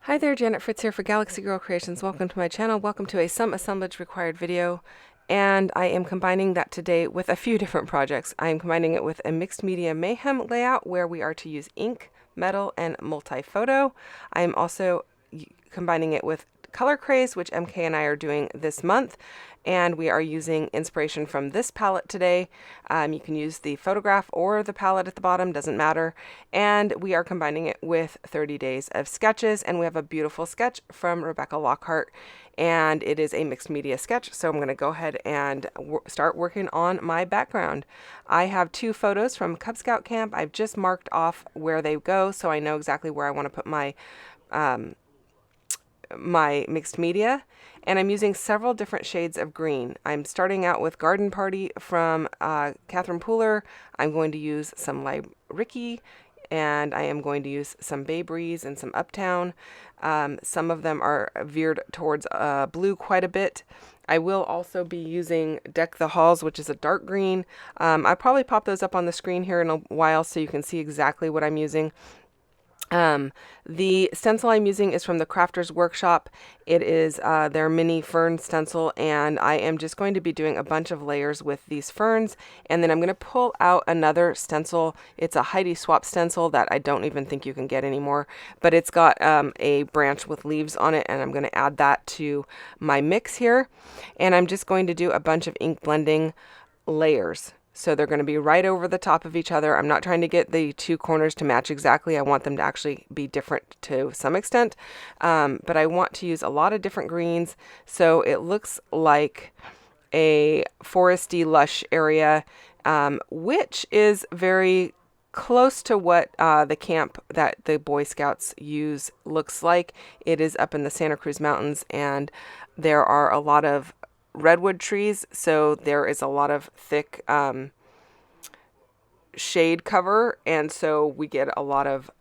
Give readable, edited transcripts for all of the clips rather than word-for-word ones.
Hi there, Janet Fritz here for Galaxy Girl Creations. Welcome to my channel. Welcome to a some assemblage required video. And I am combining that today with a few different projects. I am combining it with a mixed media Mayhem layout where we are to use ink, metal, and multi-photo. I am also combining it with color Craze, which MK and I are doing this month. And we are using inspiration from this palette today. You can use the photograph or the palette at the bottom, doesn't matter. And we are combining it with 30 days of sketches. And we have a beautiful sketch from Rebecca Lockhart. And it is a mixed media sketch. So I'm going to go ahead and start working on my background. I have two photos from Cub Scout camp. I've just marked off where they go, so I know exactly where I want to put my my mixed media, and I'm using several different shades of green. I'm starting out with Garden Party from Catherine Pooler. I'm going to use some Live Ricky, and I am going to use some Bay Breeze and some Uptown. Some of them are veered towards blue quite a bit. I will also be using Deck the Halls, which is a dark green. I'll probably pop those up on the screen here in a while so you can see exactly what I'm using. The stencil I'm using is from the Crafters Workshop. It is their mini fern stencil, and I am just going to be doing a bunch of layers with these ferns, and then I'm going to pull out another stencil. It's a Heidi Swap stencil that I don't even think you can get anymore, but it's got a branch with leaves on it, and I'm going to add that to my mix here, and I'm just going to do a bunch of ink blending layers. So they're going to be right over the top of each other. I'm not trying to get the two corners to match exactly. I want them to actually be different to some extent. But I want to use a lot of different greens. So it looks like a foresty lush area, which is very close to what the camp that the Boy Scouts use looks like. It is up in the Santa Cruz Mountains, and there are a lot of redwood trees, so there is a lot of thick shade cover, and so we get a lot of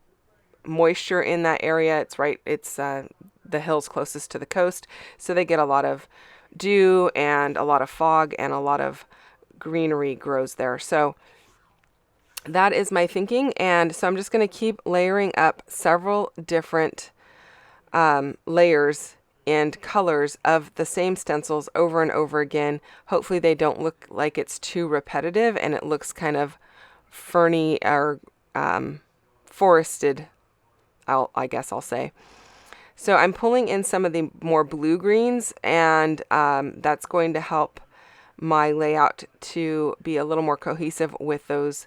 moisture in that area. It's the hills closest to the coast, so they get a lot of dew and a lot of fog, and a lot of greenery grows there. So that is my thinking, and so I'm just going to keep layering up several different layers and colors of the same stencils over and over again. Hopefully they don't look like it's too repetitive and it looks kind of ferny or forested, I guess I'll say. So I'm pulling in some of the more blue greens, and that's going to help my layout to be a little more cohesive with those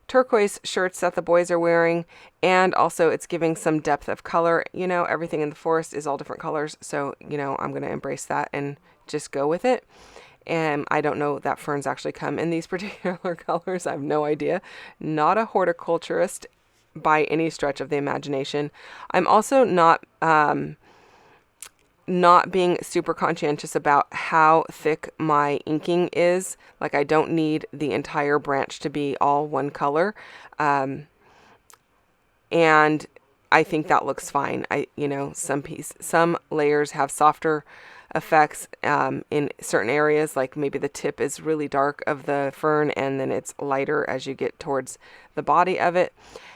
turquoise shirts that the boys are wearing, and also it's giving some depth of color. You know, everything in the forest is all different colors, so you know, I'm going to embrace that and just go with it. And I don't know that ferns actually come in these particular colors. I have no idea. Not a horticulturist by any stretch of the imagination. I'm also not being super conscientious about how thick my inking is. Like, I don't need the entire branch to be all one color. And I think that looks fine. Some layers have softer effects in certain areas, like maybe the tip is really dark of the fern and then it's lighter as you get towards the body of it.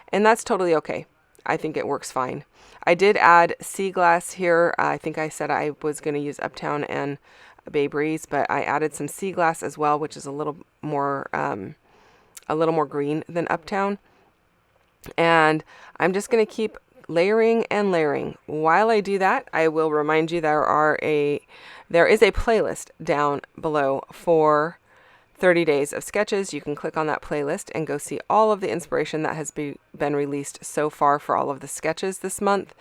And that's totally okay. I think it works fine. I did add sea glass here. I think I said I was going to use Uptown and Bay Breeze, but I added some sea glass as well, which is a little more green than Uptown. And I'm just going to keep layering and layering. While I do that, I will remind you there is a playlist down below for 30 days of sketches. You can click on that playlist and go see all of the inspiration that has been released so far for all of the sketches this month.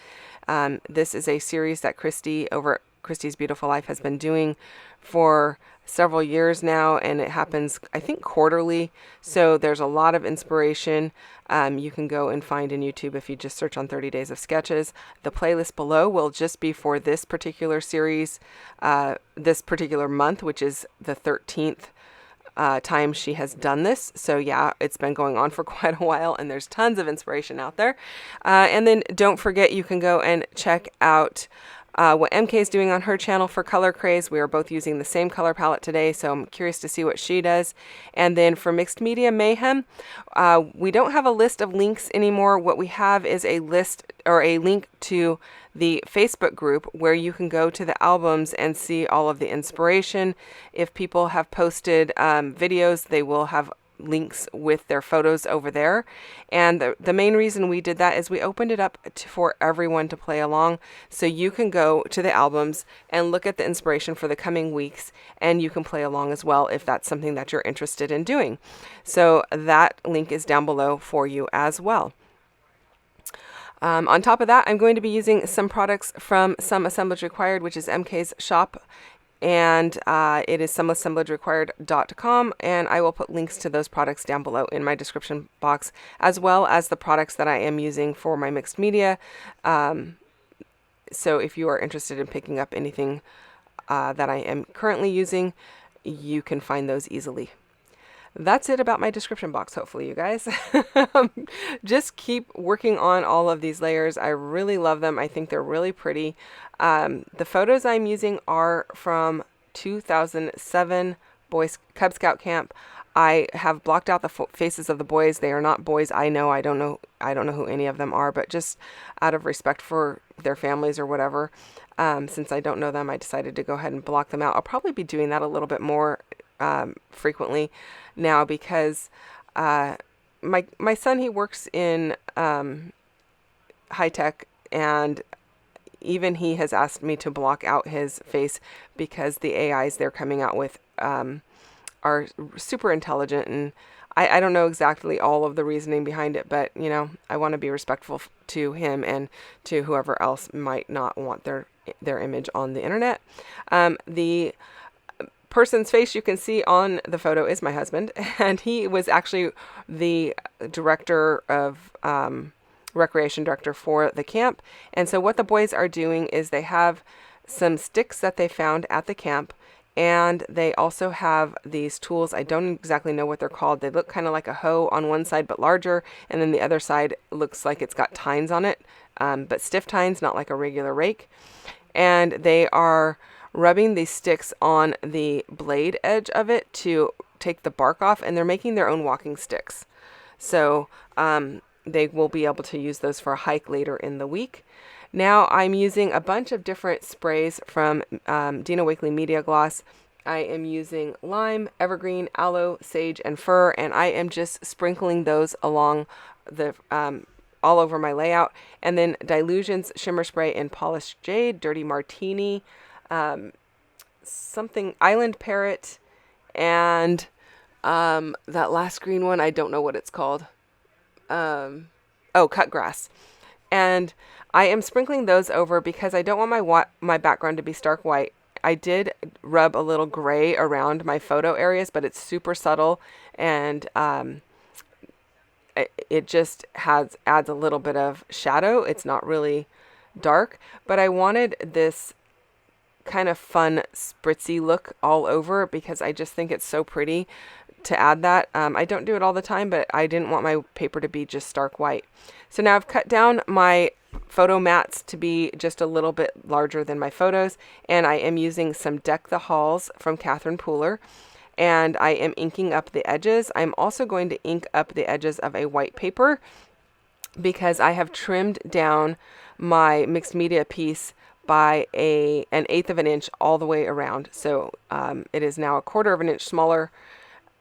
This is a series that Christy over at Christy's Beautiful Life has been doing for several years now, and it happens, I think, quarterly. So there's a lot of inspiration. You can go and find in YouTube if you just search on 30 days of sketches. The playlist below will just be for this particular series, this particular month, which is the 13th time she has done this. So yeah, it's been going on for quite a while, and there's tons of inspiration out there. And then don't forget, you can go and check out what MK is doing on her channel for Color Craze. We are both using the same color palette today, so I'm curious to see what she does. And then for Mixed Media Mayhem, we don't have a list of links anymore. What we have is a list or a link to the Facebook group where you can go to the albums and see all of the inspiration. If people have posted videos, they will have links with their photos over there. And the main reason we did that is we opened it up for everyone to play along. So you can go to the albums and look at the inspiration for the coming weeks, and you can play along as well if that's something that you're interested in doing. So that link is down below for you as well. On top of that, I'm going to be using some products from Some Assemblage Required, which is MK's shop. And it is someassemblagerequired.com, and I will put links to those products down below in my description box, as well as the products that I am using for my mixed media. So if you are interested in picking up anything that I am currently using, you can find those easily. That's it about my description box, hopefully, you guys. Just keep working on all of these layers. I really love them. I think they're really pretty. The photos I'm using are from 2007 Cub Scout Camp. I have blocked out the faces of the boys. They are not boys I know. I don't know who any of them are, but just out of respect for their families or whatever, since I don't know them, I decided to go ahead and block them out. I'll probably be doing that a little bit more frequently now, because my son, he works in high tech, and even he has asked me to block out his face because the AIs they're coming out with are super intelligent, and I don't know exactly all of the reasoning behind it, but you know, I want to be respectful to him and to whoever else might not want their image on the internet. The person's face you can see on the photo is my husband, and he was actually the director of recreation director for the camp. And so what the boys are doing is they have some sticks that they found at the camp, and they also have these tools. I don't exactly know what they're called. They look kind of like a hoe on one side but larger, and then the other side looks like it's got tines on it, but stiff tines, not like a regular rake. And they are rubbing these sticks on the blade edge of it to take the bark off, and they're making their own walking sticks. So they will be able to use those for a hike later in the week. Now I'm using a bunch of different sprays from Dina Wakley Media Gloss. I am using lime, evergreen, aloe, sage, and fir, and I am just sprinkling those along the all over my layout. And then Dylusions shimmer spray in polished jade, dirty martini, something island parrot, and that last green one, I don't know what it's called. Cut grass. And I am sprinkling those over because I don't want my background to be stark white. I did rub a little gray around my photo areas, but it's super subtle, and it just adds a little bit of shadow. It's not really dark, but I wanted this kind of fun spritzy look all over because I just think it's so pretty to add that. I don't do it all the time, but I didn't want my paper to be just stark white. So now I've cut down my photo mats to be just a little bit larger than my photos, and I am using some Deck the Halls from Catherine Pooler, and I am inking up the edges. I'm also going to ink up the edges of a white paper because I have trimmed down my mixed media piece by an eighth of an inch all the way around. So it is now a quarter of an inch smaller,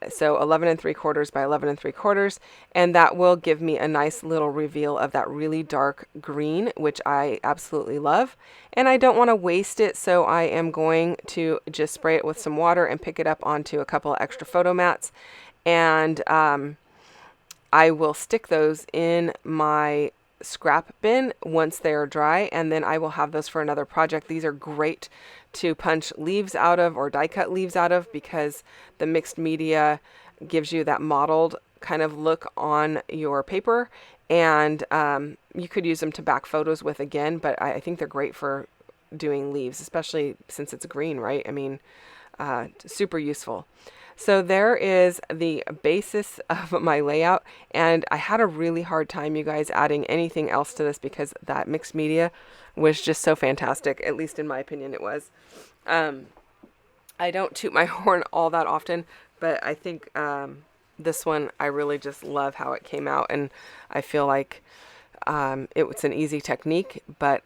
so 11 3/4 by 11 3/4, and that will give me a nice little reveal of that really dark green, which I absolutely love. And I don't want to waste it, so I am going to just spray it with some water and pick it up onto a couple of extra photo mats, and I will stick those in my scrap bin once they are dry, and then I will have those for another project. These are great to punch leaves out of or die cut leaves out of because the mixed media gives you that mottled kind of look on your paper, and you could use them to back photos with again, but I think they're great for doing leaves, especially since it's green, right? I mean, super useful. So there is the basis of my layout, and I had a really hard time, you guys, adding anything else to this because that mixed media was just so fantastic. At least in my opinion it was. I don't toot my horn all that often, but I think this one, I really just love how it came out, and I feel like it was an easy technique, but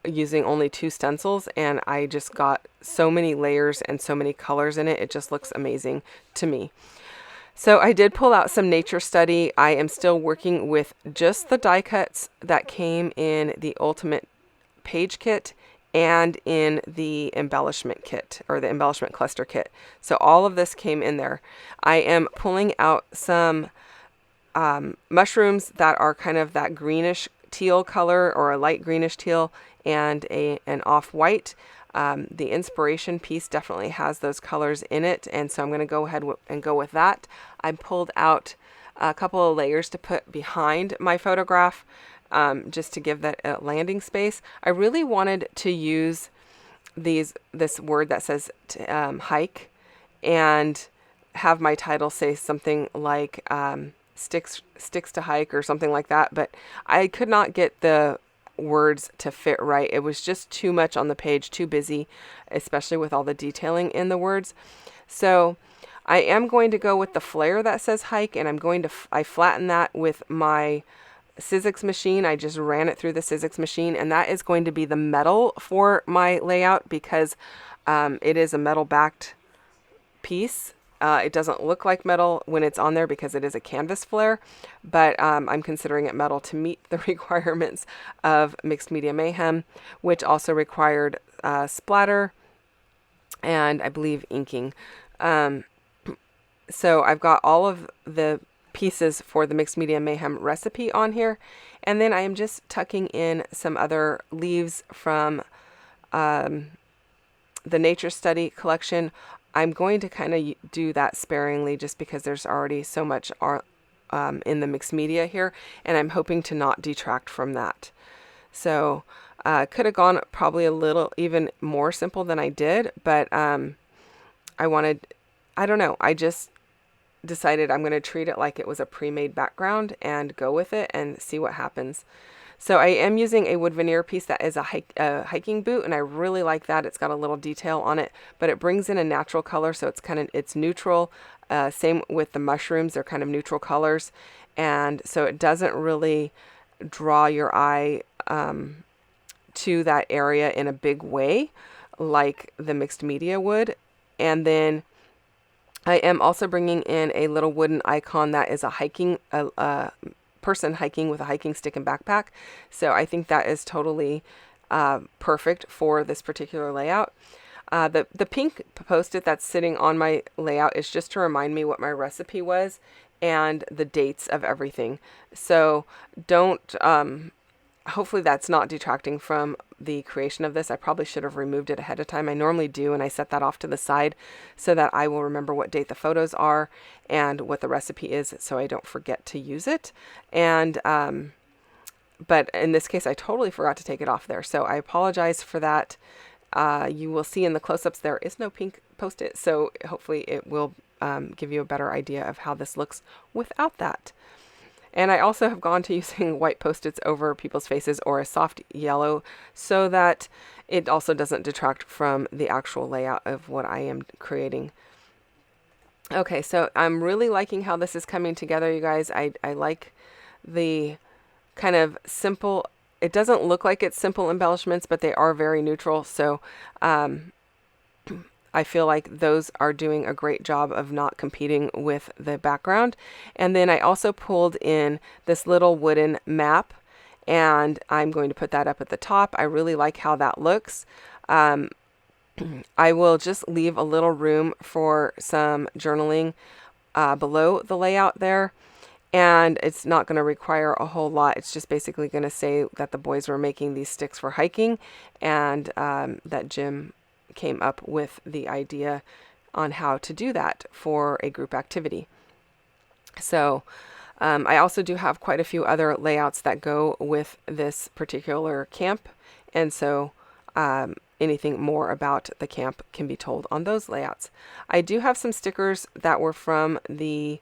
using only 2 stencils, and I just got so many layers and so many colors in it. It just looks amazing to me. So I did pull out some nature study. I am still working with just the die cuts that came in the Ultimate Page Kit and in the embellishment kit, or the embellishment cluster kit. So all of this came in there. I am pulling out some mushrooms that are kind of that greenish teal color, or a light greenish teal, and an off-white. The inspiration piece definitely has those colors in it, and so I'm going to go ahead and go with that. I pulled out a couple of layers to put behind my photograph, just to give that a landing space. I really wanted to use this word that says hike, and have my title say something like sticks to hike or something like that, but I could not get the words to fit right. It was just too much on the page, too busy, especially with all the detailing in the words. So I am going to go with the flare that says hike, and I'm going to I flatten that with my Sizzix machine. I just ran it through the Sizzix machine, and that is going to be the metal for my layout, because it is a metal backed piece. It doesn't look like metal when it's on there because it is a canvas flare, but I'm considering it metal to meet the requirements of Mixed Media Mayhem, which also required splatter and I believe inking. So I've got all of the pieces for the Mixed Media Mayhem recipe on here, and then I am just tucking in some other leaves from the Nature Study collection. I'm going to kind of do that sparingly just because there's already so much in the mixed media here, and I'm hoping to not detract from that. So could have gone probably a little even more simple than I did, but I don't know, I just decided I'm going to treat it like it was a pre-made background and go with it and see what happens. So I am using a wood veneer piece that is a hiking boot, and I really like that. It's got a little detail on it, but it brings in a natural color, so it's neutral. Same with the mushrooms, they're kind of neutral colors, and so it doesn't really draw your eye to that area in a big way like the mixed media would. And then I am also bringing in a little wooden icon that is a hiking person hiking with a hiking stick and backpack. So I think that is totally perfect for this particular layout. The pink post-it that's sitting on my layout is just to remind me what my recipe was and the dates of everything. So don't, hopefully that's not detracting from the creation of this. I probably should have removed it ahead of time. I normally do, and I set that off to the side so that I will remember what date the photos are and what the recipe is, so I don't forget to use it. And but in this case, I totally forgot to take it off there, so I apologize for that. You will see in the close-ups there is no pink post-it, so hopefully it will give you a better idea of how this looks without that. And I also have gone to using white post-its over people's faces or a soft yellow so that it also doesn't detract from the actual layout of what I am creating. Okay, so I'm really liking how this is coming together, you guys. I like the kind of simple, it doesn't look like it's simple embellishments, but they are very neutral. So I feel like those are doing a great job of not competing with the background. And then I also pulled in this little wooden map, and I'm going to put that up at the top. I really like how that looks. I will just leave a little room for some journaling below the layout there. And it's not going to require a whole lot. It's just basically going to say that the boys were making these sticks for hiking, and that Jim came up with the idea on how to do that for a group activity. So I also do have quite a few other layouts that go with this particular camp, and so anything more about the camp can be told on those layouts. I do have some stickers that were from the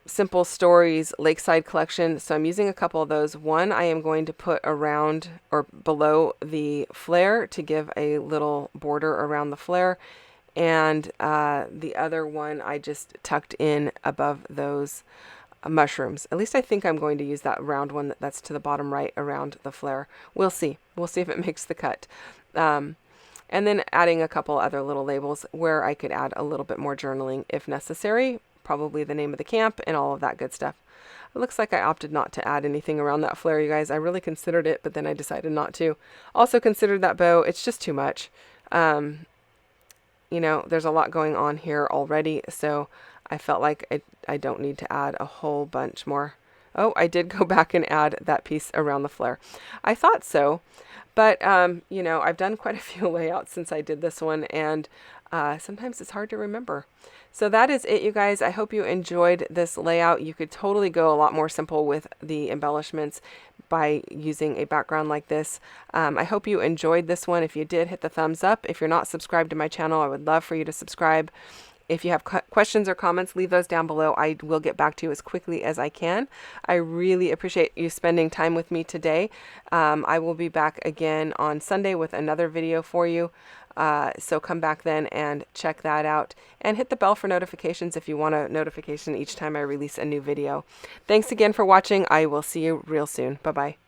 Simple Stories Lakeside collection, so I'm using a couple of those. One I am going to put around or below the flare to give a little border around the flare, and the other one I just tucked in above those mushrooms. At least I think I'm going to use that round one that's to the bottom right around the flare. We'll see. We'll see if it makes the cut. And then adding a couple other little labels where I could add a little bit more journaling if necessary. Probably the name of the camp and all of that good stuff. It looks like I opted not to add anything around that flare, you guys. I really considered it, but then I decided not to. Also considered that bow. It's just too much. You know, there's a lot going on here already, so I felt like I don't need to add a whole bunch more. Oh, I did go back and add that piece around the flare. I thought so, but, you know, I've done quite a few layouts since I did this one, and sometimes it's hard to remember. So that is it, you guys. I hope you enjoyed this layout. You could totally go a lot more simple with the embellishments by using a background like this. I hope you enjoyed this one. If you did, hit the thumbs up. If you're not subscribed to my channel, I would love for you to subscribe. If you have questions or comments, leave those down below. I will get back to you as quickly as I can. I really appreciate you spending time with me today. I will be back again on Sunday with another video for you. So come back then and check that out, and hit the bell for notifications if you want a notification each time I release a new video. Thanks again for watching. I will see you real soon. Bye-bye.